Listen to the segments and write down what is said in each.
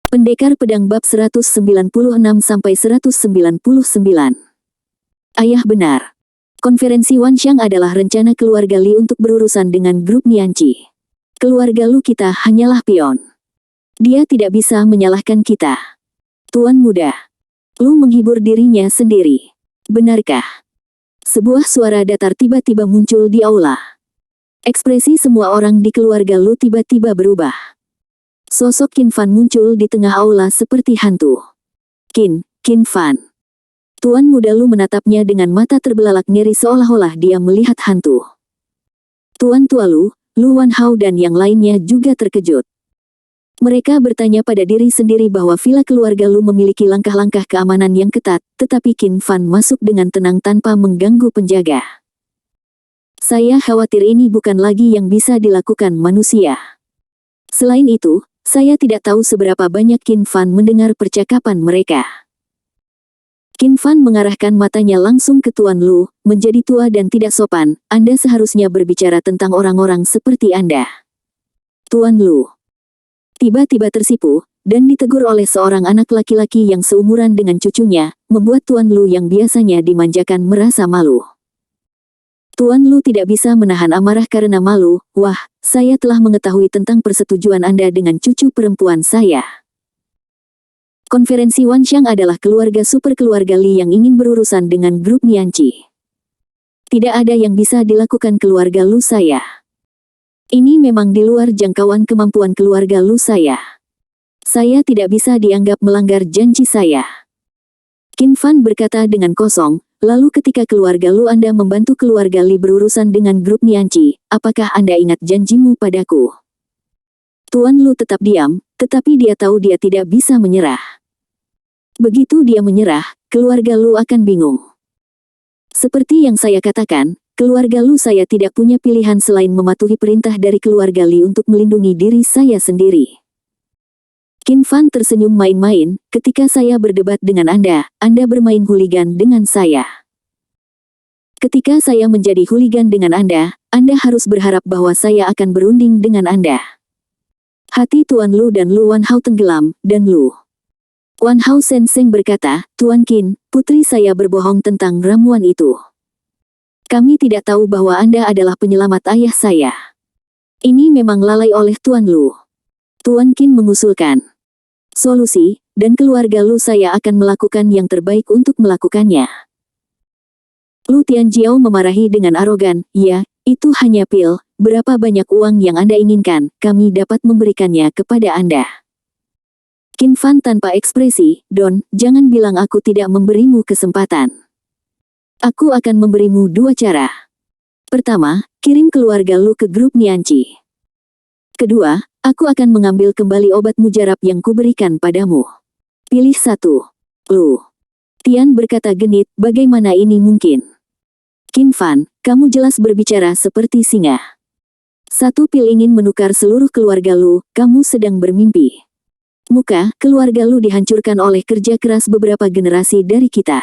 Pendekar Pedang bab 196-199. Ayah benar. Konferensi Wanxiang adalah rencana keluarga Li untuk berurusan dengan grup Nianqi. Keluarga Lu kita hanyalah pion. Dia tidak bisa menyalahkan kita. Tuan muda. Lu menghibur dirinya sendiri. Benarkah? Sebuah suara datar tiba-tiba muncul di aula. Ekspresi semua orang di keluarga Lu tiba-tiba berubah. Sosok Qin Fan muncul di tengah aula seperti hantu. Qin Fan. Tuan muda Lu menatapnya dengan mata terbelalak ngeri seolah-olah dia melihat hantu. Tuan tua Lu Wanhao dan yang lainnya juga terkejut. Mereka bertanya pada diri sendiri bahwa villa keluarga Lu memiliki langkah-langkah keamanan yang ketat, tetapi Qin Fan masuk dengan tenang tanpa mengganggu penjaga. Saya khawatir ini bukan lagi yang bisa dilakukan manusia. Selain itu, saya tidak tahu seberapa banyak Qin Fan mendengar percakapan mereka. Qin Fan mengarahkan matanya langsung ke Tuan Lu, menjadi tua dan tidak sopan, Anda seharusnya berbicara tentang orang-orang seperti Anda. Tuan Lu tiba-tiba tersipu, dan ditegur oleh seorang anak laki-laki yang seumuran dengan cucunya, membuat Tuan Lu yang biasanya dimanjakan merasa malu. Tuan Lu tidak bisa menahan amarah karena malu. Wah, saya telah mengetahui tentang persetujuan Anda dengan cucu perempuan saya. Konferensi Wanxiang adalah keluarga super keluarga Li yang ingin berurusan dengan grup Nianqi. Tidak ada yang bisa dilakukan keluarga Lu saya. Ini memang di luar jangkauan kemampuan keluarga Lu saya. Saya tidak bisa dianggap melanggar janji saya. Qin Fan berkata dengan kosong. Lalu ketika keluarga Lu Anda membantu keluarga Li berurusan dengan grup Nianqi, apakah Anda ingat janjimu padaku? Tuan Lu tetap diam, tetapi dia tahu dia tidak bisa menyerah. Begitu dia menyerah, keluarga Lu akan bingung. Seperti yang saya katakan, keluarga Lu saya tidak punya pilihan selain mematuhi perintah dari keluarga Li untuk melindungi diri saya sendiri. Qin Fan tersenyum main-main, ketika saya berdebat dengan Anda bermain huligan dengan saya. Ketika saya menjadi huligan dengan Anda harus berharap bahwa saya akan berunding dengan Anda. Hati Tuan Lu dan Lu Wanhao tenggelam, dan Lu Wanhao Senseng berkata, Tuan Qin, putri saya berbohong tentang ramuan itu. Kami tidak tahu bahwa Anda adalah penyelamat ayah saya. Ini memang lalai oleh Tuan Lu. Tuan Qin mengusulkan solusi, dan keluarga Lu saya akan melakukan yang terbaik untuk melakukannya. Lu Tianjiao memarahi dengan arogan, ya, itu hanya pil, berapa banyak uang yang Anda inginkan, kami dapat memberikannya kepada Anda. Qin Fan tanpa ekspresi, Don, jangan bilang aku tidak memberimu kesempatan. Aku akan memberimu dua cara. Pertama, kirim keluarga Lu ke grup Nianqi. Kedua, aku akan mengambil kembali obat mujarab yang kuberikan padamu. Pilih satu. Lu Tian berkata genit, bagaimana ini mungkin? Qin Fan, kamu jelas berbicara seperti singa. Satu pil ingin menukar seluruh keluarga Lu, kamu sedang bermimpi. Muka keluarga Lu dihancurkan oleh kerja keras beberapa generasi dari kita.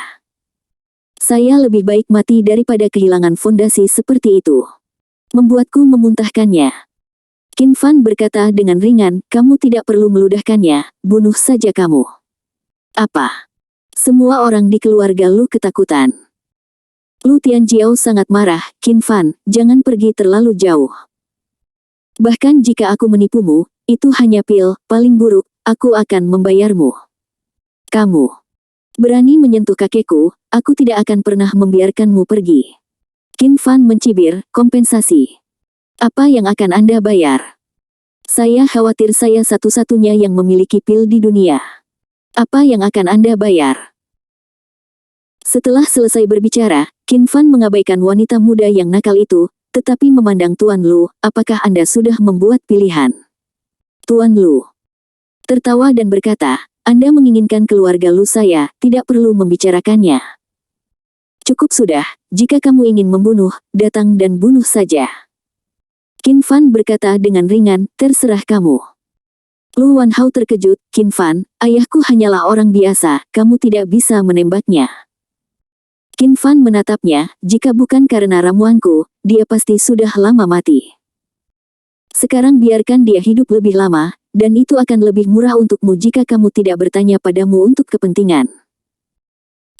Saya lebih baik mati daripada kehilangan fondasi seperti itu. Membuatku memuntahkannya. Qin Fan berkata dengan ringan, kamu tidak perlu meludahkannya, bunuh saja kamu. Apa? Semua orang di keluarga Lu ketakutan. Lu Tianjiao sangat marah, Qin Fan, jangan pergi terlalu jauh. Bahkan jika aku menipumu, itu hanya pil, paling buruk, aku akan membayarmu. Kamu berani menyentuh kakekku, aku tidak akan pernah membiarkanmu pergi. Qin Fan mencibir, kompensasi. Apa yang akan Anda bayar? Saya khawatir saya satu-satunya yang memiliki pil di dunia. Apa yang akan Anda bayar? Setelah selesai berbicara, Qin Fan mengabaikan wanita muda yang nakal itu, tetapi memandang Tuan Lu, apakah Anda sudah membuat pilihan? Tuan Lu tertawa dan berkata, Anda menginginkan keluarga Lu saya, tidak perlu membicarakannya. Cukup sudah, jika kamu ingin membunuh, datang dan bunuh saja. Qin Fan berkata dengan ringan, terserah kamu. Lu Wanhao terkejut, Qin Fan, ayahku hanyalah orang biasa, kamu tidak bisa menembaknya. Qin Fan menatapnya, jika bukan karena ramuanku, dia pasti sudah lama mati. Sekarang biarkan dia hidup lebih lama, dan itu akan lebih murah untukmu jika kamu tidak bertanya padamu untuk kepentingan.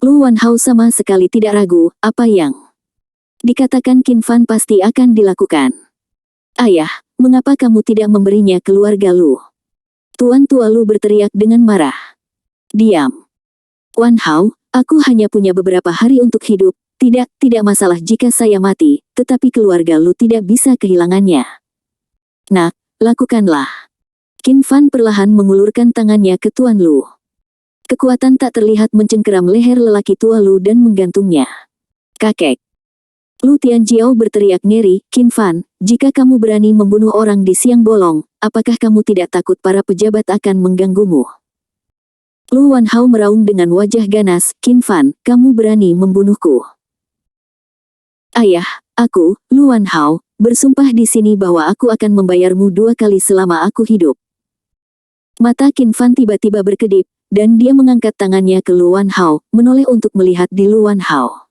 Lu Wanhao sama sekali tidak ragu, apa yang dikatakan Qin Fan pasti akan dilakukan. Ayah, mengapa kamu tidak memberinya keluarga Lu? Tuan tua Lu berteriak dengan marah. Diam. Wanhao, aku hanya punya beberapa hari untuk hidup, tidak masalah jika saya mati, tetapi keluarga Lu tidak bisa kehilangannya. Nak, lakukanlah. Qin Fan perlahan mengulurkan tangannya ke Tuan Lu. Kekuatan tak terlihat mencengkeram leher lelaki tua Lu dan menggantungnya. Kakek. Lu Tianjiao berteriak ngeri, Qin Fan, jika kamu berani membunuh orang di siang bolong, apakah kamu tidak takut para pejabat akan mengganggumu? Lu Wanhao meraung dengan wajah ganas, Qin Fan, kamu berani membunuhku? Ayah, aku, Lu Wanhao, bersumpah di sini bahwa aku akan membayarmu 2 kali selama aku hidup. Mata Qin Fan tiba-tiba berkedip, dan dia mengangkat tangannya ke Lu Wanhao, menoleh untuk melihat di Lu Wanhao.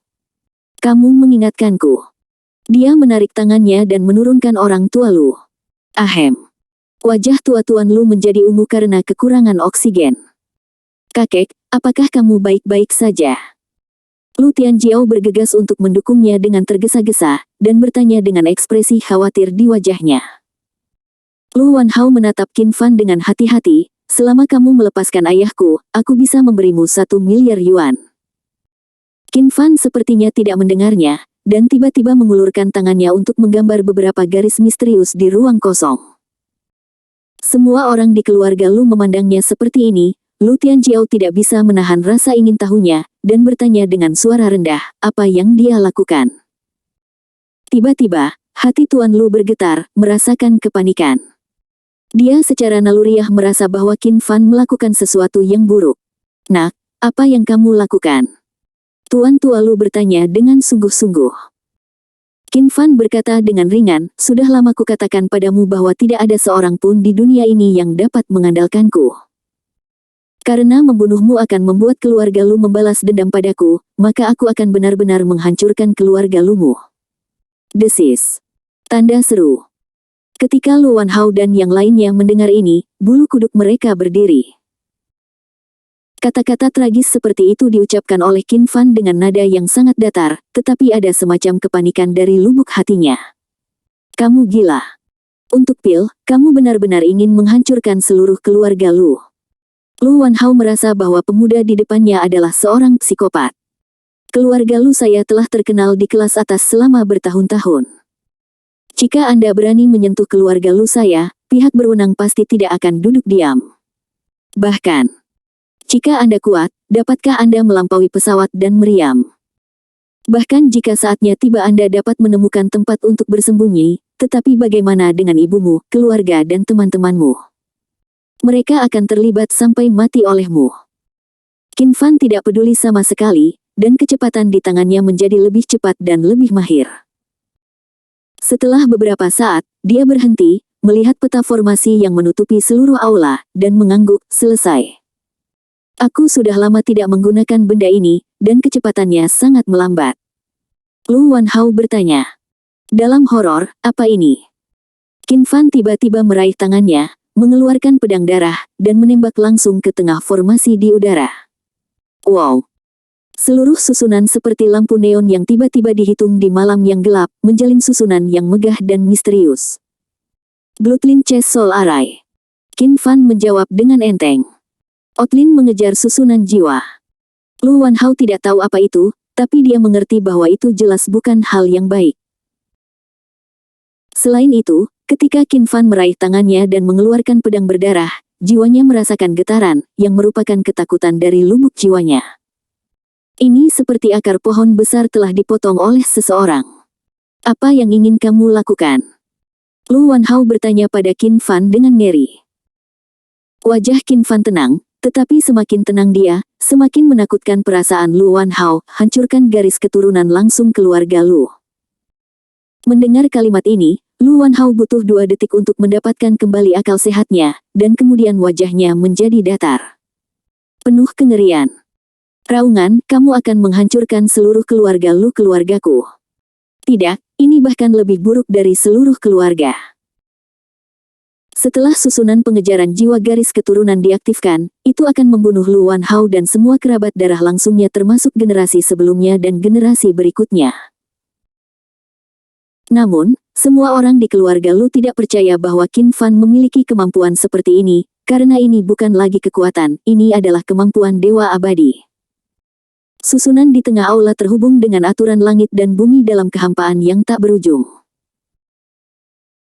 Kamu mengingatkanku. Dia menarik tangannya dan menurunkan orang tua Lu. Ahem. Wajah tua Tuan Lu menjadi ungu karena kekurangan oksigen. Kakek, apakah kamu baik-baik saja? Lu Tianjiao bergegas untuk mendukungnya dengan tergesa-gesa, dan bertanya dengan ekspresi khawatir di wajahnya. Lu Wanhao menatap Qin Fan dengan hati-hati, selama kamu melepaskan ayahku, aku bisa memberimu 1 miliar yuan. Qin Fan sepertinya tidak mendengarnya, dan tiba-tiba mengulurkan tangannya untuk menggambar beberapa garis misterius di ruang kosong. Semua orang di keluarga Lu memandangnya seperti ini. Lu Tianjiao tidak bisa menahan rasa ingin tahunya, dan bertanya dengan suara rendah, apa yang dia lakukan. Tiba-tiba, hati Tuan Lu bergetar, merasakan kepanikan. Dia secara naluriah merasa bahwa Qin Fan melakukan sesuatu yang buruk. Nak, apa yang kamu lakukan? Tuan tua Lu bertanya dengan sungguh-sungguh. Qin Fan berkata dengan ringan, sudah lama kukatakan padamu bahwa tidak ada seorang pun di dunia ini yang dapat mengandalkanku. Karena membunuhmu akan membuat keluarga Lu membalas dendam padaku, maka aku akan benar-benar menghancurkan keluarga Lumu. Desis. Tanda seru. Ketika Lu Wanhao dan yang lainnya mendengar ini, bulu kuduk mereka berdiri. Kata-kata tragis seperti itu diucapkan oleh Qin Fan dengan nada yang sangat datar, tetapi ada semacam kepanikan dari lubuk hatinya. Kamu gila. Untuk pil, kamu benar-benar ingin menghancurkan seluruh keluarga Lu. Lu Wanhao merasa bahwa pemuda di depannya adalah seorang psikopat. Keluarga Lu saya telah terkenal di kelas atas selama bertahun-tahun. Jika Anda berani menyentuh keluarga Lu saya, pihak berwenang pasti tidak akan duduk diam. Bahkan, jika Anda kuat, dapatkah Anda melampaui pesawat dan meriam? Bahkan jika saatnya tiba Anda dapat menemukan tempat untuk bersembunyi, tetapi bagaimana dengan ibumu, keluarga dan teman-temanmu? Mereka akan terlibat sampai mati olehmu. Qin Fan tidak peduli sama sekali, dan kecepatan di tangannya menjadi lebih cepat dan lebih mahir. Setelah beberapa saat, dia berhenti, melihat peta formasi yang menutupi seluruh aula, dan mengangguk, selesai. Aku sudah lama tidak menggunakan benda ini, dan kecepatannya sangat melambat. Lu Wanhao bertanya. Dalam horor, apa ini? Qin Fan tiba-tiba meraih tangannya, mengeluarkan pedang darah, dan menembak langsung ke tengah formasi di udara. Wow! Seluruh susunan seperti lampu neon yang tiba-tiba dihitung di malam yang gelap, menjalin susunan yang megah dan misterius. Bloodline Chase Soul Array. Qin Fan menjawab dengan enteng. Otlin mengejar susunan jiwa. Lu Wanhao tidak tahu apa itu, tapi dia mengerti bahwa itu jelas bukan hal yang baik. Selain itu, ketika Qin Fan meraih tangannya dan mengeluarkan pedang berdarah, jiwanya merasakan getaran, yang merupakan ketakutan dari lubuk jiwanya. Ini seperti akar pohon besar telah dipotong oleh seseorang. Apa yang ingin kamu lakukan? Lu Wanhao bertanya pada Qin Fan dengan ngeri. Wajah Qin Fan tenang, tetapi semakin tenang dia, semakin menakutkan perasaan Lu Wanhao, hancurkan garis keturunan langsung keluarga Lu. Mendengar kalimat ini, Lu Wanhao butuh 2 detik untuk mendapatkan kembali akal sehatnya, dan kemudian wajahnya menjadi datar. Penuh kengerian. Raungan, kamu akan menghancurkan seluruh keluarga Lu keluargaku. Tidak, ini bahkan lebih buruk dari seluruh keluarga. Setelah susunan pengejaran jiwa garis keturunan diaktifkan, itu akan membunuh Lu Wanhao dan semua kerabat darah langsungnya termasuk generasi sebelumnya dan generasi berikutnya. Namun, semua orang di keluarga Lu tidak percaya bahwa Qin Fan memiliki kemampuan seperti ini, karena ini bukan lagi kekuatan, ini adalah kemampuan dewa abadi. Susunan di tengah aula terhubung dengan aturan langit dan bumi dalam kehampaan yang tak berujung.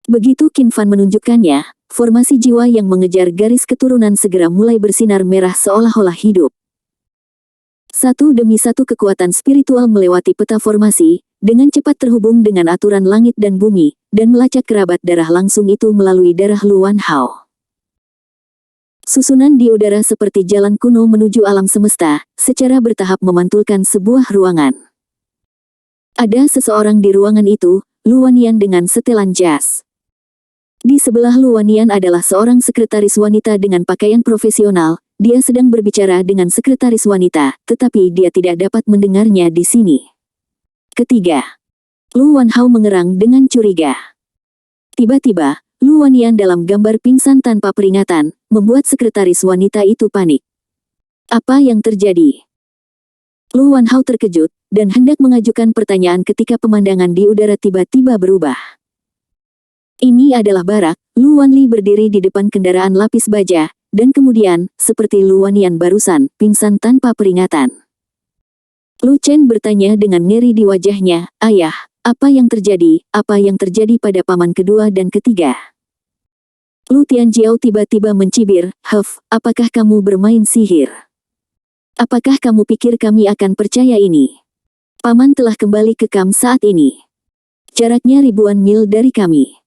Begitu Qin Fan menunjukkannya, formasi jiwa yang mengejar garis keturunan segera mulai bersinar merah seolah-olah hidup. Satu demi satu kekuatan spiritual melewati peta formasi, dengan cepat terhubung dengan aturan langit dan bumi, dan melacak kerabat darah langsung itu melalui darah Lu Wanhao. Susunan di udara seperti jalan kuno menuju alam semesta, secara bertahap memantulkan sebuah ruangan. Ada seseorang di ruangan itu, Lu Wanian dengan setelan jas. Di sebelah Lu Wanian adalah seorang sekretaris wanita dengan pakaian profesional. Dia sedang berbicara dengan sekretaris wanita, tetapi dia tidak dapat mendengarnya di sini. Ketiga, Lu Wanhao mengerang dengan curiga. Tiba-tiba, Lu Wanian dalam gambar pingsan tanpa peringatan, membuat sekretaris wanita itu panik. Apa yang terjadi? Lu Wanhao terkejut, dan hendak mengajukan pertanyaan ketika pemandangan di udara tiba-tiba berubah. Ini adalah Barak. Lu Wanli berdiri di depan kendaraan lapis baja, dan kemudian, seperti Lu Wanian barusan, pingsan tanpa peringatan. Lu Chen bertanya dengan ngeri di wajahnya, "Ayah, apa yang terjadi? Apa yang terjadi pada paman kedua dan ketiga?" Lu Tianjiao tiba-tiba mencibir, "Huff, apakah kamu bermain sihir? Apakah kamu pikir kami akan percaya ini? Paman telah kembali ke Kam saat ini. Jaraknya ribuan mil dari kami.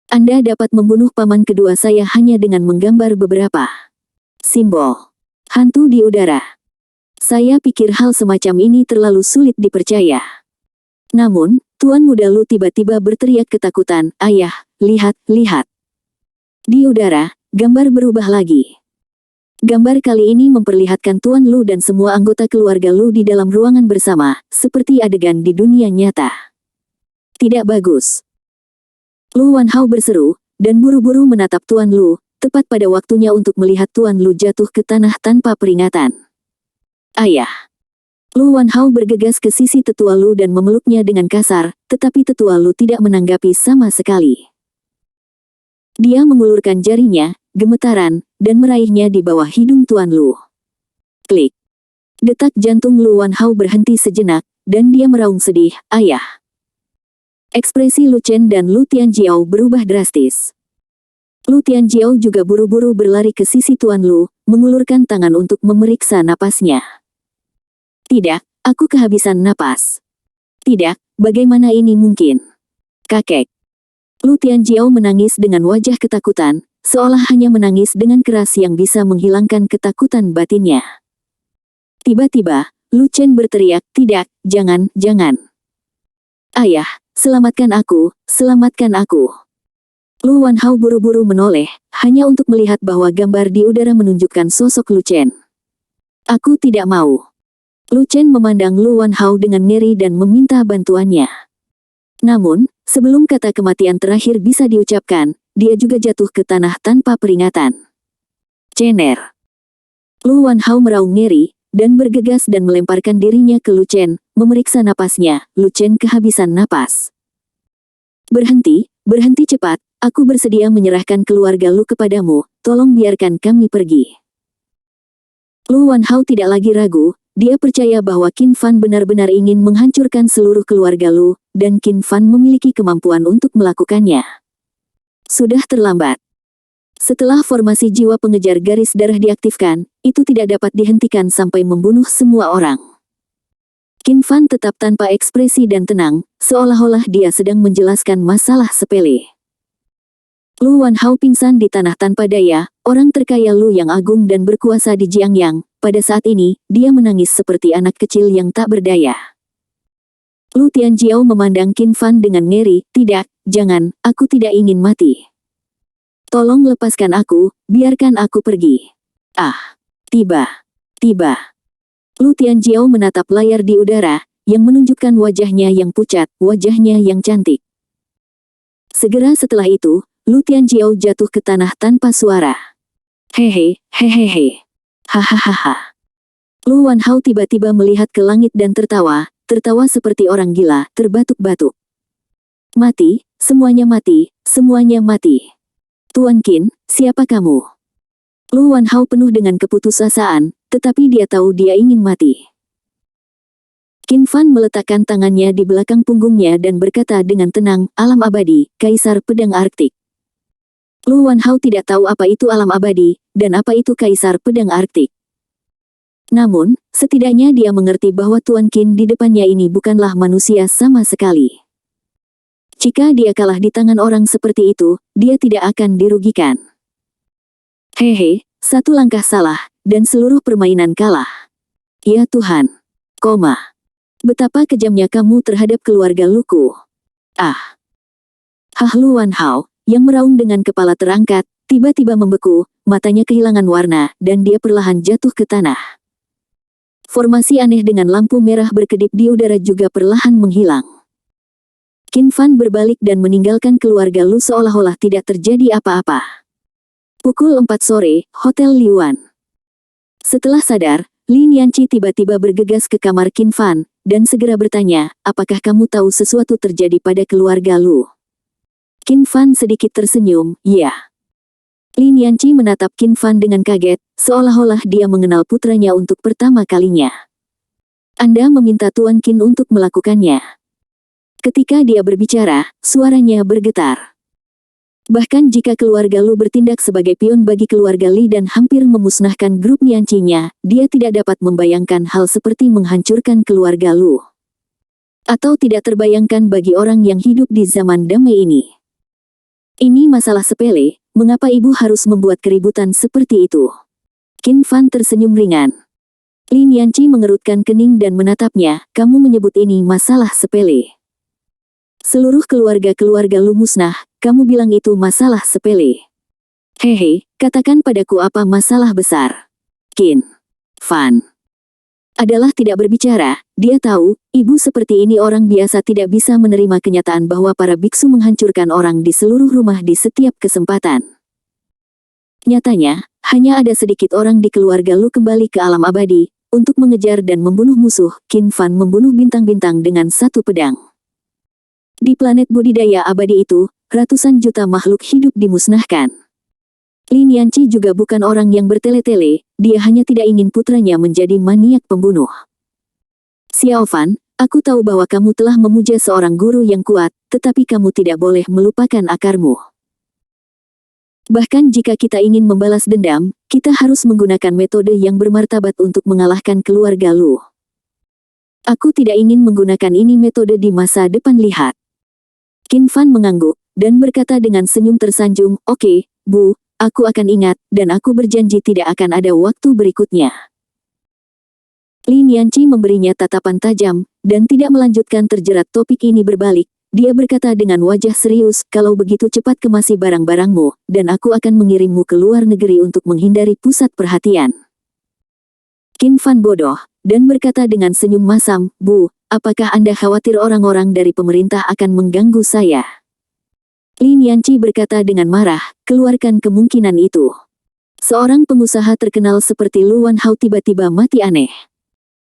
Anda dapat membunuh paman kedua saya hanya dengan menggambar beberapa simbol hantu di udara. Saya pikir hal semacam ini terlalu sulit dipercaya." Namun, Tuan Muda Lu tiba-tiba berteriak ketakutan, "Ayah, lihat, lihat." Di udara, gambar berubah lagi. Gambar kali ini memperlihatkan Tuan Lu dan semua anggota keluarga Lu di dalam ruangan bersama, seperti adegan di dunia nyata. Tidak bagus. Lu Wanhao berseru, dan buru-buru menatap Tuan Lu, tepat pada waktunya untuk melihat Tuan Lu jatuh ke tanah tanpa peringatan. "Ayah." Lu Wanhao bergegas ke sisi tetua Lu dan memeluknya dengan kasar, tetapi tetua Lu tidak menanggapi sama sekali. Dia mengulurkan jarinya, gemetaran, dan meraihnya di bawah hidung Tuan Lu. Klik. Detak jantung Lu Wanhao berhenti sejenak, dan dia meraung sedih, "Ayah." Ekspresi Lu Chen dan Lu Tianjiao berubah drastis. Lu Tianjiao juga buru-buru berlari ke sisi Tuan Lu, mengulurkan tangan untuk memeriksa napasnya. "Tidak, aku kehabisan napas." "Tidak, bagaimana ini mungkin? Kakek." Lu Tianjiao menangis dengan wajah ketakutan, seolah hanya menangis dengan keras yang bisa menghilangkan ketakutan batinnya. Tiba-tiba, Lu Chen berteriak, "Tidak, jangan, jangan. Ayah, selamatkan aku, selamatkan aku." Lu Wanhao buru-buru menoleh, hanya untuk melihat bahwa gambar di udara menunjukkan sosok Lu Chen. "Aku tidak mau." Lu Chen memandang Lu Wanhao dengan ngeri dan meminta bantuannya. Namun, sebelum kata kematian terakhir bisa diucapkan, dia juga jatuh ke tanah tanpa peringatan. "Cener." Lu Wanhao meraung ngeri, dan bergegas dan melemparkan dirinya ke Lu Chen, memeriksa napasnya. Lu Chen kehabisan napas. "Berhenti, berhenti cepat, aku bersedia menyerahkan keluarga Lu kepadamu, tolong biarkan kami pergi." Lu Wanhao tidak lagi ragu, dia percaya bahwa Qin Fan benar-benar ingin menghancurkan seluruh keluarga Lu, dan Qin Fan memiliki kemampuan untuk melakukannya. Sudah terlambat. Setelah formasi jiwa pengejar garis darah diaktifkan, itu tidak dapat dihentikan sampai membunuh semua orang. Qin Fan tetap tanpa ekspresi dan tenang, seolah-olah dia sedang menjelaskan masalah sepele. Lu Wanhao pingsan di tanah tanpa daya, orang terkaya Lu yang agung dan berkuasa di Jiangyang. Pada saat ini, dia menangis seperti anak kecil yang tak berdaya. Lu Tianjiao memandang Qin Fan dengan ngeri, "Tidak, jangan, aku tidak ingin mati. Tolong lepaskan aku, biarkan aku pergi." Ah, tiba. Lu Tianjiao menatap layar di udara, yang menunjukkan wajahnya yang pucat, wajahnya yang cantik. Segera setelah itu, Lu Tianjiao jatuh ke tanah tanpa suara. Hehe, hehehe. Hahaha. Lu Wanhao tiba-tiba melihat ke langit dan tertawa seperti orang gila, terbatuk-batuk. Mati, semuanya mati, semuanya mati. Tuan Qin, siapa kamu? Lu Wanhao penuh dengan keputusasaan, tetapi dia tahu dia ingin mati. Qin Fan meletakkan tangannya di belakang punggungnya dan berkata dengan tenang, alam abadi, Kaisar Pedang Arktik. Lu Wanhao tidak tahu apa itu alam abadi, dan apa itu Kaisar Pedang Arktik. Namun, setidaknya dia mengerti bahwa Tuan Qin di depannya ini bukanlah manusia sama sekali. Jika dia kalah di tangan orang seperti itu, dia tidak akan dirugikan. Hehe, satu langkah salah, dan seluruh permainan kalah. Ya Tuhan. Betapa kejamnya kamu terhadap keluarga Luku. Ah. Lu Wanhao, yang meraung dengan kepala terangkat, tiba-tiba membeku, matanya kehilangan warna, dan dia perlahan jatuh ke tanah. Formasi aneh dengan lampu merah berkedip di udara juga perlahan menghilang. Qin Fan berbalik dan meninggalkan keluarga Lu seolah-olah tidak terjadi apa-apa. Pukul 4 sore, Hotel Liuan. Setelah sadar, Li Nianqi tiba-tiba bergegas ke kamar Qin Fan, dan segera bertanya, apakah kamu tahu sesuatu terjadi pada keluarga Lu? Qin Fan sedikit tersenyum, ya. Li Nianqi menatap Qin Fan dengan kaget, seolah-olah dia mengenal putranya untuk pertama kalinya. Anda meminta Tuan Qin untuk melakukannya. Ketika dia berbicara, suaranya bergetar. Bahkan jika keluarga Lu bertindak sebagai pion bagi keluarga Li dan hampir memusnahkan grup Nianqi-nya, dia tidak dapat membayangkan hal seperti menghancurkan keluarga Lu. Atau tidak terbayangkan bagi orang yang hidup di zaman damai ini. Ini masalah sepele, mengapa ibu harus membuat keributan seperti itu? Qin Fan tersenyum ringan. Li Nianqi mengerutkan kening dan menatapnya, kamu menyebut ini masalah sepele. Seluruh keluarga Lu musnah, kamu bilang itu masalah sepele. Hehe, katakan padaku apa masalah besar. Qin Fan adalah tidak berbicara, dia tahu, ibu seperti ini orang biasa tidak bisa menerima kenyataan bahwa para biksu menghancurkan orang di seluruh rumah di setiap kesempatan. Nyatanya, hanya ada sedikit orang di keluarga Lu kembali ke alam abadi, untuk mengejar dan membunuh musuh. Qin Fan membunuh bintang-bintang dengan satu pedang. Di planet budidaya abadi itu, ratusan juta makhluk hidup dimusnahkan. Li Nianqi juga bukan orang yang bertele-tele, dia hanya tidak ingin putranya menjadi maniak pembunuh. Xiao Fan, aku tahu bahwa kamu telah memuja seorang guru yang kuat, tetapi kamu tidak boleh melupakan akarmu. Bahkan jika kita ingin membalas dendam, kita harus menggunakan metode yang bermartabat untuk mengalahkan keluarga Lu. Aku tidak ingin menggunakan ini metode di masa depan lihat. Qin Fan mengangguk, dan berkata dengan senyum tersanjung, oke, Bu. Aku akan ingat, dan aku berjanji tidak akan ada waktu berikutnya. Li Nianqi memberinya tatapan tajam, dan tidak melanjutkan terjerat topik ini berbalik. Dia berkata dengan wajah serius, kalau begitu cepat kemasi barang-barangmu, dan aku akan mengirimmu ke luar negeri untuk menghindari pusat perhatian. Qin Fan bodoh, dan berkata dengan senyum masam, Bu, apakah Anda khawatir orang-orang dari pemerintah akan mengganggu saya? Li Nianqi berkata dengan marah, keluarkan kemungkinan itu. Seorang pengusaha terkenal seperti Lu Wanhao tiba-tiba mati aneh.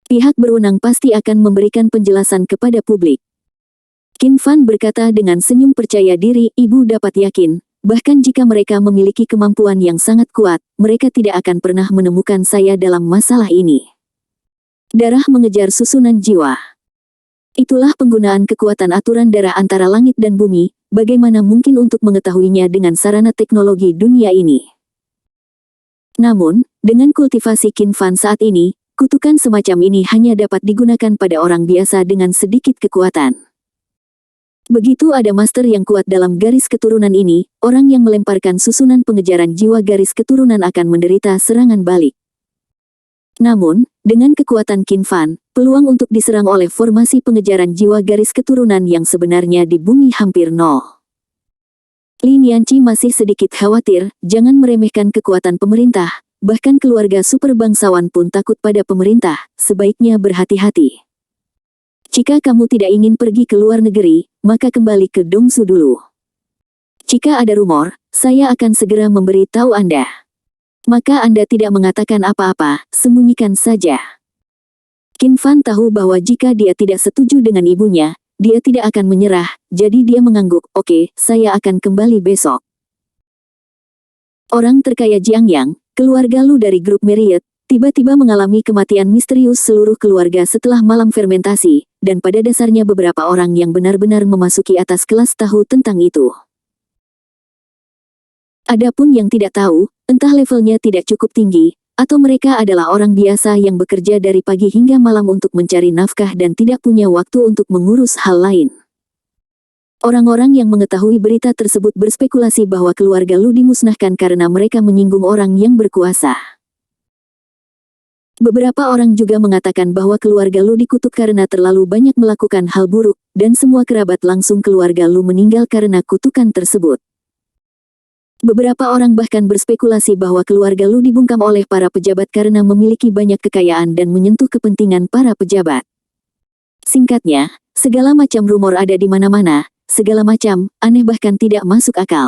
Pihak berwenang pasti akan memberikan penjelasan kepada publik. Qin Fan berkata dengan senyum percaya diri, ibu dapat yakin, bahkan jika mereka memiliki kemampuan yang sangat kuat, mereka tidak akan pernah menemukan saya dalam masalah ini. Darah mengejar susunan jiwa. Itulah penggunaan kekuatan aturan darah antara langit dan bumi, bagaimana mungkin untuk mengetahuinya dengan sarana teknologi dunia ini. Namun, dengan kultivasi Qin Fan saat ini, kutukan semacam ini hanya dapat digunakan pada orang biasa dengan sedikit kekuatan. Begitu ada master yang kuat dalam garis keturunan ini, orang yang melemparkan susunan pengejaran jiwa garis keturunan akan menderita serangan balik. Namun, dengan kekuatan Qin Fan, peluang untuk diserang oleh formasi pengejaran jiwa garis keturunan yang sebenarnya di bumi hampir nol. Li Nianqi masih sedikit khawatir, jangan meremehkan kekuatan pemerintah, bahkan keluarga super bangsawan pun takut pada pemerintah, sebaiknya berhati-hati. Jika kamu tidak ingin pergi ke luar negeri, maka kembali ke Dongsu dulu. Jika ada rumor, saya akan segera memberitahu Anda. Maka Anda tidak mengatakan apa-apa, sembunyikan saja. Qin Fan tahu bahwa jika dia tidak setuju dengan ibunya, dia tidak akan menyerah, jadi dia mengangguk, oke, saya akan kembali besok. Orang terkaya Jiang Yang, keluarga Lu dari grup Marriott, tiba-tiba mengalami kematian misterius seluruh keluarga setelah malam fermentasi, dan pada dasarnya beberapa orang yang benar-benar memasuki atas kelas tahu tentang itu. Adapun yang tidak tahu, entah levelnya tidak cukup tinggi, atau mereka adalah orang biasa yang bekerja dari pagi hingga malam untuk mencari nafkah dan tidak punya waktu untuk mengurus hal lain. Orang-orang yang mengetahui berita tersebut berspekulasi bahwa keluarga Lu dimusnahkan karena mereka menyinggung orang yang berkuasa. Beberapa orang juga mengatakan bahwa keluarga Lu dikutuk karena terlalu banyak melakukan hal buruk, dan semua kerabat langsung keluarga Lu meninggal karena kutukan tersebut. Beberapa orang bahkan berspekulasi bahwa keluarga Lu dibungkam oleh para pejabat karena memiliki banyak kekayaan dan menyentuh kepentingan para pejabat. Singkatnya, segala macam rumor ada di mana-mana, segala macam, aneh bahkan tidak masuk akal.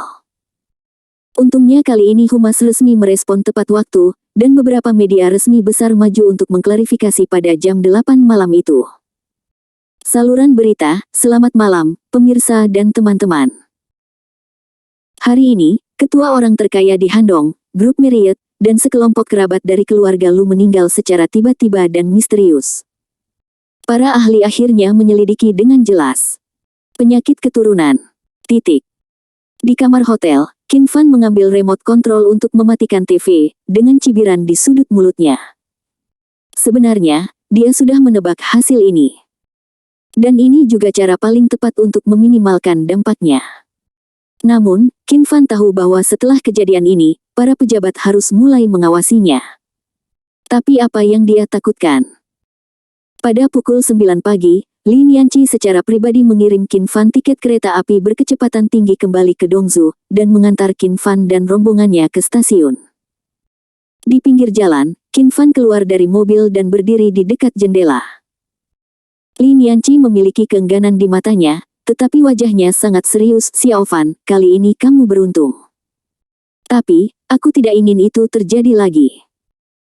Untungnya kali ini humas resmi merespon tepat waktu, dan beberapa media resmi besar maju untuk mengklarifikasi pada jam 8 malam itu. Saluran berita, selamat malam, pemirsa dan teman-teman. Hari ini, ketua orang terkaya di Handong, grup Marriott, dan sekelompok kerabat dari keluarga Lu meninggal secara tiba-tiba dan misterius. Para ahli akhirnya menyelidiki dengan jelas. Penyakit keturunan. Di kamar hotel, Qin Fan mengambil remote control untuk mematikan TV, dengan cibiran di sudut mulutnya. Sebenarnya, dia sudah menebak hasil ini. Dan ini juga cara paling tepat untuk meminimalkan dampaknya. Namun, Qin Fan tahu bahwa setelah kejadian ini, para pejabat harus mulai mengawasinya. Tapi apa yang dia takutkan? Pada pukul 9 pagi, Li Nianqi secara pribadi mengirim Qin Fan tiket kereta api berkecepatan tinggi kembali ke Dongzhou, dan mengantar Qin Fan dan rombongannya ke stasiun. Di pinggir jalan, Qin Fan keluar dari mobil dan berdiri di dekat jendela. Li Nianqi memiliki keengganan di matanya, tetapi wajahnya sangat serius. Xiao Fan, kali ini kamu beruntung. Tapi, aku tidak ingin itu terjadi lagi.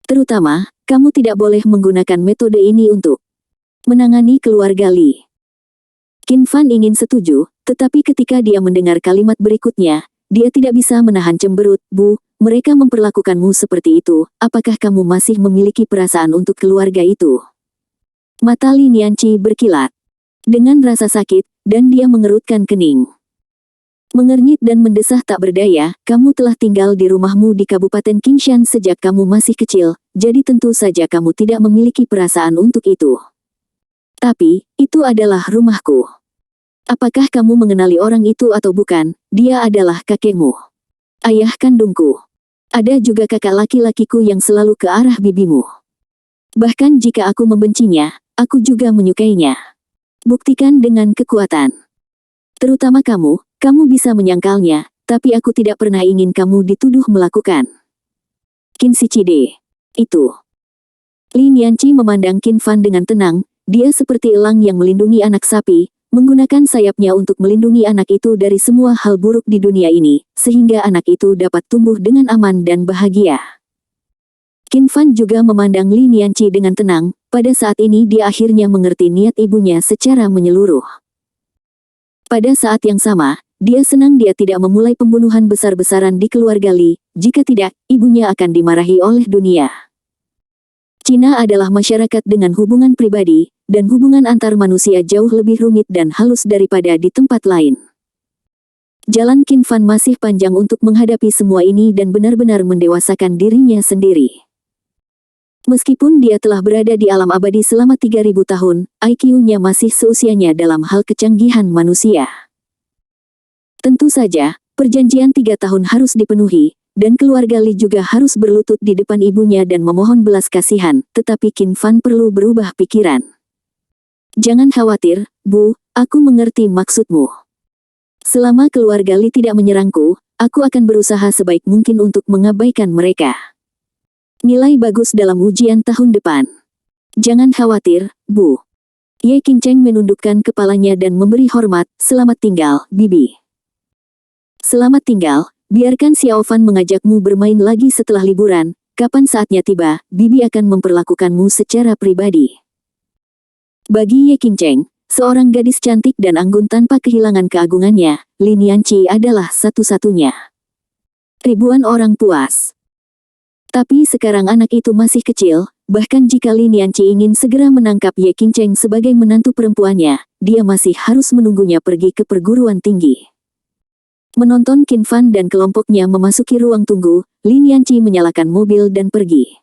Terutama, kamu tidak boleh menggunakan metode ini untuk menangani keluarga Li. Qin Fan ingin setuju, tetapi ketika dia mendengar kalimat berikutnya, dia tidak bisa menahan cemberut. Bu, mereka memperlakukanmu seperti itu, apakah kamu masih memiliki perasaan untuk keluarga itu? Mata Li Nianqi berkilat dengan rasa sakit, dan dia mengerutkan kening. Mengernyit dan mendesah tak berdaya, kamu telah tinggal di rumahmu di Kabupaten Qingshan sejak kamu masih kecil, jadi tentu saja kamu tidak memiliki perasaan untuk itu. Tapi, itu adalah rumahku. Apakah kamu mengenali orang itu atau bukan? Dia adalah kakekmu. Ayah kandungku. Ada juga kakak laki-lakiku yang selalu ke arah bibimu. Bahkan jika aku membencinya, aku juga menyukainya. Buktikan dengan kekuatan. Terutama kamu bisa menyangkalnya, tapi aku tidak pernah ingin kamu dituduh melakukan. Qin Shichide. Itu. Li Nianqi memandang Qin Fan dengan tenang. Dia seperti elang yang melindungi anak sapi, menggunakan sayapnya untuk melindungi anak itu dari semua hal buruk di dunia ini, sehingga anak itu dapat tumbuh dengan aman dan bahagia. Qin Fan juga memandang Li Nianqi dengan tenang, pada saat ini dia akhirnya mengerti niat ibunya secara menyeluruh. Pada saat yang sama, dia senang dia tidak memulai pembunuhan besar-besaran di keluarga Li, jika tidak, ibunya akan dimarahi oleh dunia. Cina adalah masyarakat dengan hubungan pribadi, dan hubungan antar manusia jauh lebih rumit dan halus daripada di tempat lain. Jalan Qin Fan masih panjang untuk menghadapi semua ini dan benar-benar mendewasakan dirinya sendiri. Meskipun dia telah berada di alam abadi selama 3000 tahun, IQ-nya masih seusianya dalam hal kecanggihan manusia. Tentu saja, perjanjian 3 tahun harus dipenuhi, dan keluarga Li juga harus berlutut di depan ibunya dan memohon belas kasihan, tetapi Qin Fan perlu berubah pikiran. Jangan khawatir, Bu, aku mengerti maksudmu. Selama keluarga Li tidak menyerangku, aku akan berusaha sebaik mungkin untuk mengabaikan mereka. Nilai bagus dalam ujian tahun depan. Jangan khawatir, Bu. Ye Qingcheng menundukkan kepalanya dan memberi hormat, selamat tinggal, Bibi. Selamat tinggal, biarkan Xiao Fan mengajakmu bermain lagi setelah liburan, kapan saatnya tiba, Bibi akan memperlakukanmu secara pribadi. Bagi Ye Qingcheng, seorang gadis cantik dan anggun tanpa kehilangan keagungannya, Lin Yanqi adalah satu-satunya. Ribuan orang puas. Tapi sekarang anak itu masih kecil, bahkan jika Lin Yanqi ingin segera menangkap Ye Qingcheng sebagai menantu perempuannya, dia masih harus menunggunya pergi ke perguruan tinggi. Menonton Qin Fan dan kelompoknya memasuki ruang tunggu, Lin Yanqi menyalakan mobil dan pergi.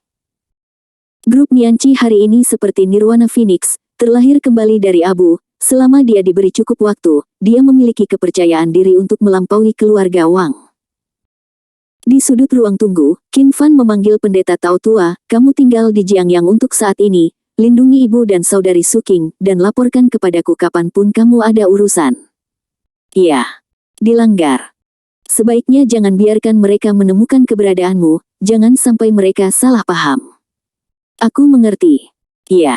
Grup Nianqi hari ini seperti Nirwana Phoenix, terlahir kembali dari abu. Selama dia diberi cukup waktu, dia memiliki kepercayaan diri untuk melampaui keluarga Wang. Di sudut ruang tunggu, Qin Fan memanggil pendeta Tao tua, kamu tinggal di Jiangyang untuk saat ini, lindungi ibu dan saudari Suking, dan laporkan kepadaku kapanpun kamu ada urusan. Iya. Dilanggar. Sebaiknya jangan biarkan mereka menemukan keberadaanmu, jangan sampai mereka salah paham. Aku mengerti. Iya.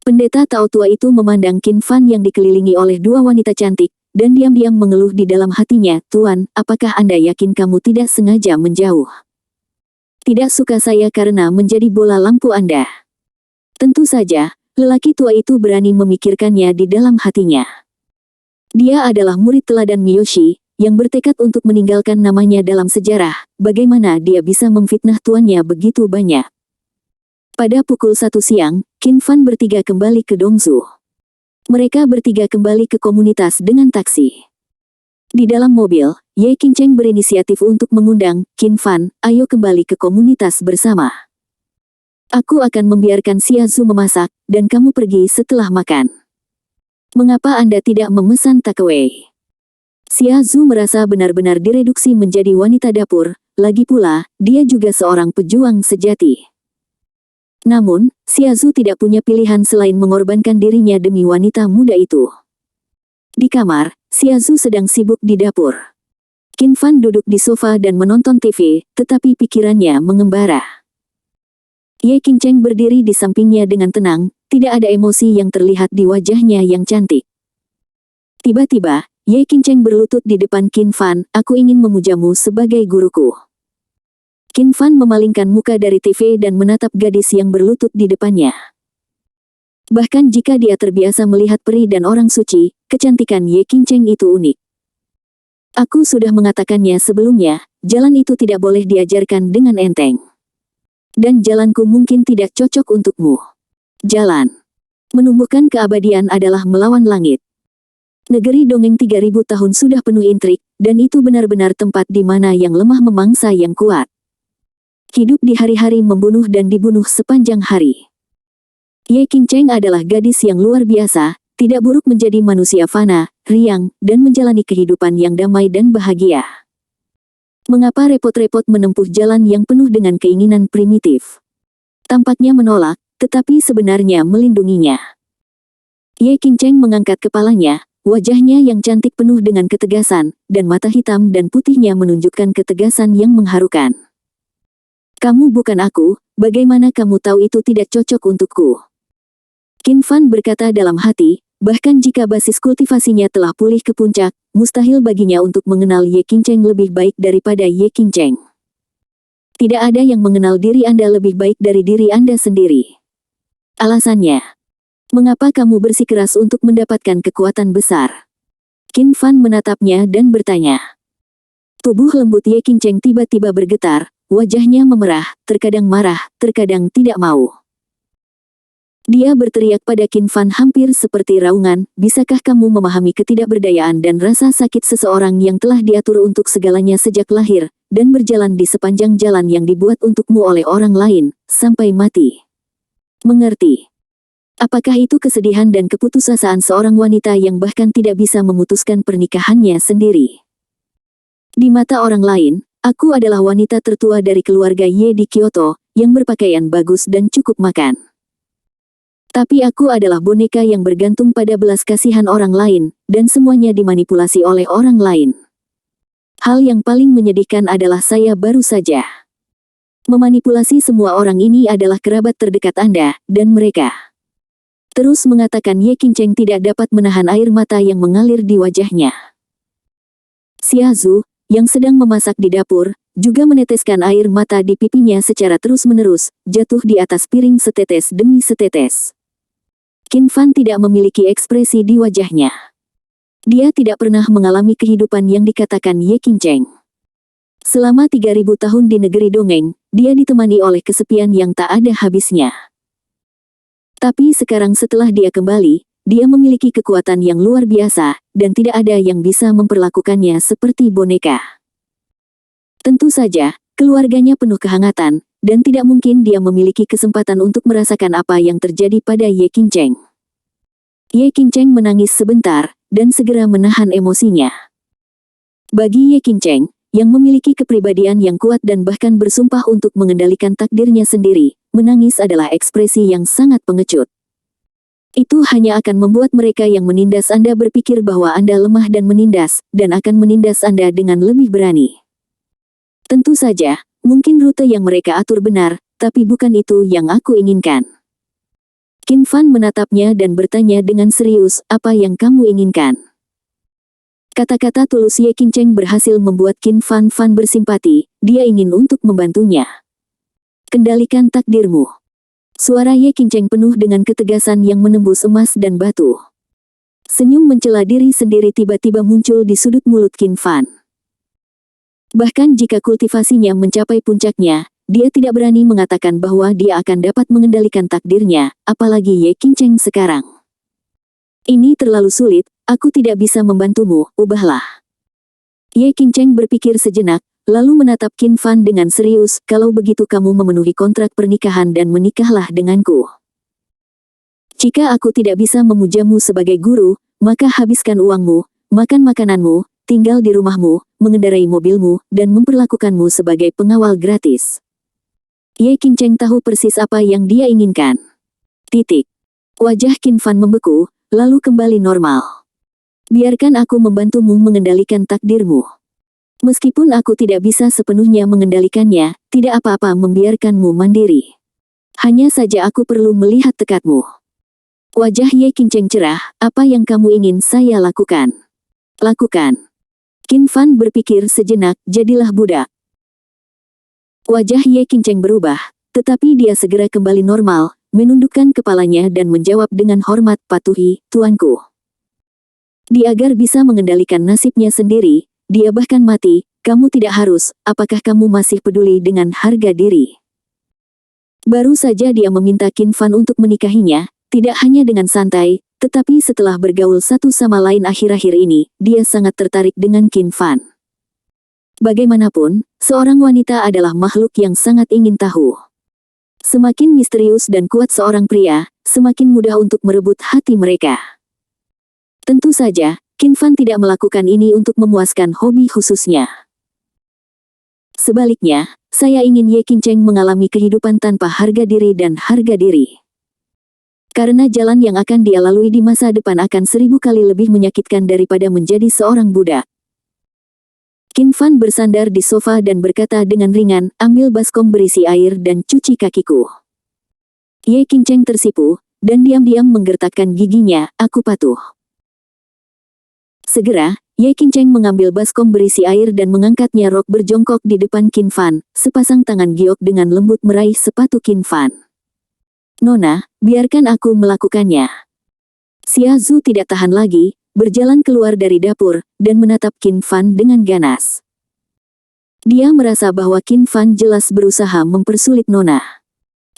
Pendeta Tao tua itu memandang Qin Fan yang dikelilingi oleh dua wanita cantik, dan diam-diam mengeluh di dalam hatinya, Tuan, apakah Anda yakin kamu tidak sengaja menjauh? Tidak suka saya karena menjadi bola lampu Anda. Tentu saja, lelaki tua itu berani memikirkannya di dalam hatinya. Dia adalah murid teladan Miyoshi, yang bertekad untuk meninggalkan namanya dalam sejarah, bagaimana dia bisa memfitnah tuannya begitu banyak. Pada pukul 1 siang, Qin Fan bertiga kembali ke Dongzu. Mereka bertiga kembali ke komunitas dengan taksi. Di dalam mobil, Ye Qingcheng berinisiatif untuk mengundang Qin Fan, ayo kembali ke komunitas bersama. Aku akan membiarkan Xia Zhu memasak, dan kamu pergi setelah makan. Mengapa Anda tidak memesan takeaway? Xia Zhu merasa benar-benar direduksi menjadi wanita dapur, lagi pula, dia juga seorang pejuang sejati. Namun, Xia Zhu tidak punya pilihan selain mengorbankan dirinya demi wanita muda itu. Di kamar, Xia Zhu sedang sibuk di dapur. Qin Fan duduk di sofa dan menonton TV, tetapi pikirannya mengembara. Ye Qingcheng berdiri di sampingnya dengan tenang, tidak ada emosi yang terlihat di wajahnya yang cantik. Tiba-tiba, Ye Qingcheng berlutut di depan Qin Fan, aku ingin memujamu sebagai guruku. Qin Fan memalingkan muka dari TV dan menatap gadis yang berlutut di depannya. Bahkan jika dia terbiasa melihat peri dan orang suci, kecantikan Ye Qingcheng itu unik. Aku sudah mengatakannya sebelumnya, jalan itu tidak boleh diajarkan dengan enteng. Dan jalanku mungkin tidak cocok untukmu. Jalan menumbuhkan keabadian adalah melawan langit. Negeri dongeng 3000 tahun sudah penuh intrik, dan itu benar-benar tempat di mana yang lemah memangsa yang kuat. Hidup di hari-hari membunuh dan dibunuh sepanjang hari. Ye Qingcheng adalah gadis yang luar biasa, tidak buruk menjadi manusia fana, riang, dan menjalani kehidupan yang damai dan bahagia. Mengapa repot-repot menempuh jalan yang penuh dengan keinginan primitif? Tampaknya menolak, tetapi sebenarnya melindunginya. Ye Qingcheng mengangkat kepalanya, wajahnya yang cantik penuh dengan ketegasan, dan mata hitam dan putihnya menunjukkan ketegasan yang mengharukan. Kamu bukan aku, bagaimana kamu tahu itu tidak cocok untukku? Qin Fan berkata dalam hati, bahkan jika basis kultivasinya telah pulih ke puncak, mustahil baginya untuk mengenal Ye Qingcheng lebih baik daripada Ye Qingcheng. Tidak ada yang mengenal diri Anda lebih baik dari diri Anda sendiri. Alasannya, mengapa kamu bersikeras untuk mendapatkan kekuatan besar? Qin Fan menatapnya dan bertanya. Tubuh lembut Ye Qingcheng tiba-tiba bergetar, wajahnya memerah, terkadang marah, terkadang tidak mau. Dia berteriak pada Qin Fan hampir seperti raungan, bisakah kamu memahami ketidakberdayaan dan rasa sakit seseorang yang telah diatur untuk segalanya sejak lahir, dan berjalan di sepanjang jalan yang dibuat untukmu oleh orang lain, sampai mati? Mengerti? Apakah itu kesedihan dan keputusasaan seorang wanita yang bahkan tidak bisa memutuskan pernikahannya sendiri? Di mata orang lain, aku adalah wanita tertua dari keluarga Ye di Kyoto, yang berpakaian bagus dan cukup makan. Tapi aku adalah boneka yang bergantung pada belas kasihan orang lain, dan semuanya dimanipulasi oleh orang lain. Hal yang paling menyedihkan adalah saya baru saja memanipulasi semua orang. Ini adalah kerabat terdekat Anda, dan mereka. Terus mengatakan Ye Qingcheng tidak dapat menahan air mata yang mengalir di wajahnya. Xiazu, yang sedang memasak di dapur, juga meneteskan air mata di pipinya secara terus-menerus, jatuh di atas piring setetes demi setetes. Qin Fan tidak memiliki ekspresi di wajahnya. Dia tidak pernah mengalami kehidupan yang dikatakan Ye Qingcheng. Selama 3000 tahun di negeri dongeng, dia ditemani oleh kesepian yang tak ada habisnya. Tapi sekarang setelah dia kembali, dia memiliki kekuatan yang luar biasa, dan tidak ada yang bisa memperlakukannya seperti boneka. Tentu saja, keluarganya penuh kehangatan, dan tidak mungkin dia memiliki kesempatan untuk merasakan apa yang terjadi pada Ye Qingcheng. Ye Qingcheng menangis sebentar, dan segera menahan emosinya. Bagi Ye Qingcheng, yang memiliki kepribadian yang kuat dan bahkan bersumpah untuk mengendalikan takdirnya sendiri, menangis adalah ekspresi yang sangat pengecut. Itu hanya akan membuat mereka yang menindas Anda berpikir bahwa Anda lemah dan menindas, dan akan menindas Anda dengan lebih berani. Tentu saja, mungkin rute yang mereka atur benar, tapi bukan itu yang aku inginkan. Qin Fan menatapnya dan bertanya dengan serius, apa yang kamu inginkan? Kata-kata tulus Ye Qingcheng berhasil membuat Qin Fan bersimpati, dia ingin untuk membantunya. Kendalikan takdirmu. Suara Ye Qingcheng penuh dengan ketegasan yang menembus emas dan batu. Senyum mencela diri sendiri tiba-tiba muncul di sudut mulut Qin Fan. Bahkan jika kultivasinya mencapai puncaknya, dia tidak berani mengatakan bahwa dia akan dapat mengendalikan takdirnya, apalagi Ye Qingcheng sekarang. Ini terlalu sulit, aku tidak bisa membantumu, ubahlah. Ye Qingcheng berpikir sejenak, lalu menatap Qin Fan dengan serius, kalau begitu kamu memenuhi kontrak pernikahan dan menikahlah denganku. Jika aku tidak bisa memujamu sebagai guru, maka habiskan uangmu, makan makananmu, tinggal di rumahmu, mengendarai mobilmu, dan memperlakukanmu sebagai pengawal gratis. Ye Qingcheng tahu persis apa yang dia inginkan. Titik. Wajah Qin Fan membeku, lalu kembali normal. Biarkan aku membantumu mengendalikan takdirmu. Meskipun aku tidak bisa sepenuhnya mengendalikannya, tidak apa-apa membiarkanmu mandiri. Hanya saja aku perlu melihat tekadmu. Wajah Ye Qingcheng cerah, apa yang kamu ingin saya lakukan? Lakukan. Qin Fan berpikir sejenak, jadilah budak. Wajah Ye Qingcheng berubah, tetapi dia segera kembali normal, menundukkan kepalanya dan menjawab dengan hormat, patuhi, tuanku. Dia agar bisa mengendalikan nasibnya sendiri, dia bahkan mati, kamu tidak harus, apakah kamu masih peduli dengan harga diri? Baru saja dia meminta Qin Fan untuk menikahinya, tidak hanya dengan santai, tetapi setelah bergaul satu sama lain akhir-akhir ini, dia sangat tertarik dengan Qin Fan. Bagaimanapun, seorang wanita adalah makhluk yang sangat ingin tahu. Semakin misterius dan kuat seorang pria, semakin mudah untuk merebut hati mereka. Tentu saja, Qin Fan tidak melakukan ini untuk memuaskan hobi khususnya. Sebaliknya, saya ingin Ye Qingcheng mengalami kehidupan tanpa harga diri dan harga diri. Karena jalan yang akan dia lalui di masa depan akan 1000 kali lebih menyakitkan daripada menjadi seorang budak. Qin Fan bersandar di sofa dan berkata dengan ringan, ambil baskom berisi air dan cuci kakiku. Ye Qingcheng tersipu, dan diam-diam menggertakkan giginya, aku patuh. Segera, Ye Qingcheng mengambil baskom berisi air dan mengangkatnya rok berjongkok di depan Qin Fan, sepasang tangan giok dengan lembut meraih sepatu Qin Fan. Nona, biarkan aku melakukannya. Xiazu tidak tahan lagi, berjalan keluar dari dapur, dan menatap Qin Fan dengan ganas. Dia merasa bahwa Qin Fan jelas berusaha mempersulit Nona.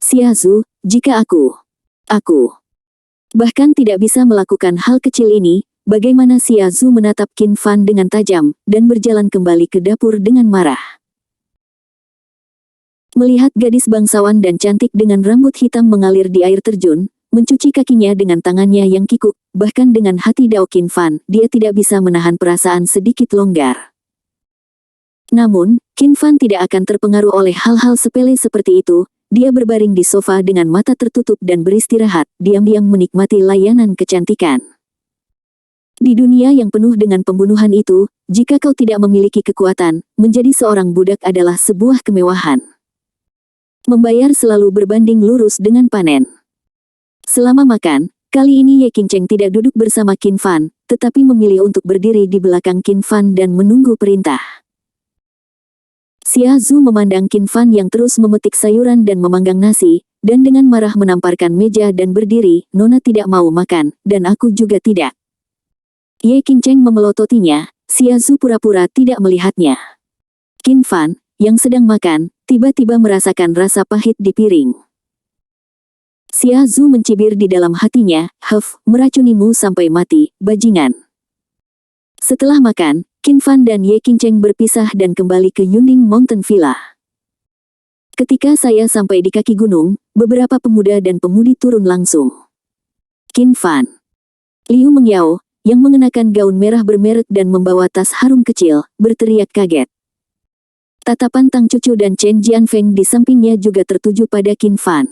Xiazu, jika aku bahkan tidak bisa melakukan hal kecil ini, bagaimana? Xiazu menatap Qin Fan dengan tajam, dan berjalan kembali ke dapur dengan marah. Melihat gadis bangsawan dan cantik dengan rambut hitam mengalir di air terjun, mencuci kakinya dengan tangannya yang kikuk, bahkan dengan hati Dao Qin Fan, dia tidak bisa menahan perasaan sedikit longgar. Namun, Qin Fan tidak akan terpengaruh oleh hal-hal sepele seperti itu, dia berbaring di sofa dengan mata tertutup dan beristirahat, diam-diam menikmati layanan kecantikan. Di dunia yang penuh dengan pembunuhan itu, jika kau tidak memiliki kekuatan, menjadi seorang budak adalah sebuah kemewahan. Membayar selalu berbanding lurus dengan panen. Selama makan, kali ini Ye Qingcheng tidak duduk bersama Qin Fan, tetapi memilih untuk berdiri di belakang Qin Fan dan menunggu perintah. Xia Zhu memandang Qin Fan yang terus memetik sayuran dan memanggang nasi, dan dengan marah menamparkan meja dan berdiri, "Nona tidak mau makan, dan aku juga tidak." Ye Qingcheng memelototinya, Xia Zhu pura-pura tidak melihatnya. Qin Fan, yang sedang makan, tiba-tiba merasakan rasa pahit di piring. Xia Zhu mencibir di dalam hatinya, meracunimu sampai mati, bajingan." Setelah makan, Qin Fan dan Ye Qingcheng berpisah dan kembali ke Yunding Mountain Villa. Ketika saya sampai di kaki gunung, beberapa pemuda dan pemudi turun langsung. Qin Fan, Liu Mengyao, yang mengenakan gaun merah bermerek dan membawa tas harum kecil, berteriak kaget. Tatapan Tang Cucu dan Chen Jianfeng di sampingnya juga tertuju pada Qin Fan.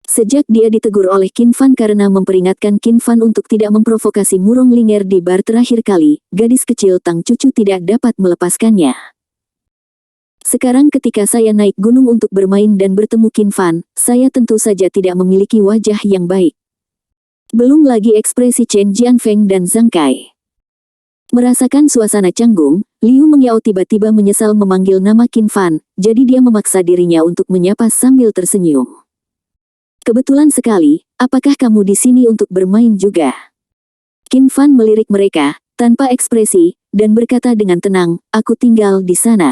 Sejak dia ditegur oleh Qin Fan karena memperingatkan Qin Fan untuk tidak memprovokasi Murong Linger di bar terakhir kali, gadis kecil Tang Cucu tidak dapat melepaskannya. Sekarang ketika saya naik gunung untuk bermain dan bertemu Qin Fan, saya tentu saja tidak memiliki wajah yang baik. Belum lagi ekspresi Chen Jianfeng dan Zhang Kai. Merasakan suasana canggung, Liu Mengyao tiba-tiba menyesal memanggil nama Qin Fan, jadi dia memaksa dirinya untuk menyapa sambil tersenyum. "Kebetulan sekali, apakah kamu di sini untuk bermain juga?" Qin Fan melirik mereka, tanpa ekspresi, dan berkata dengan tenang, "Aku tinggal di sana."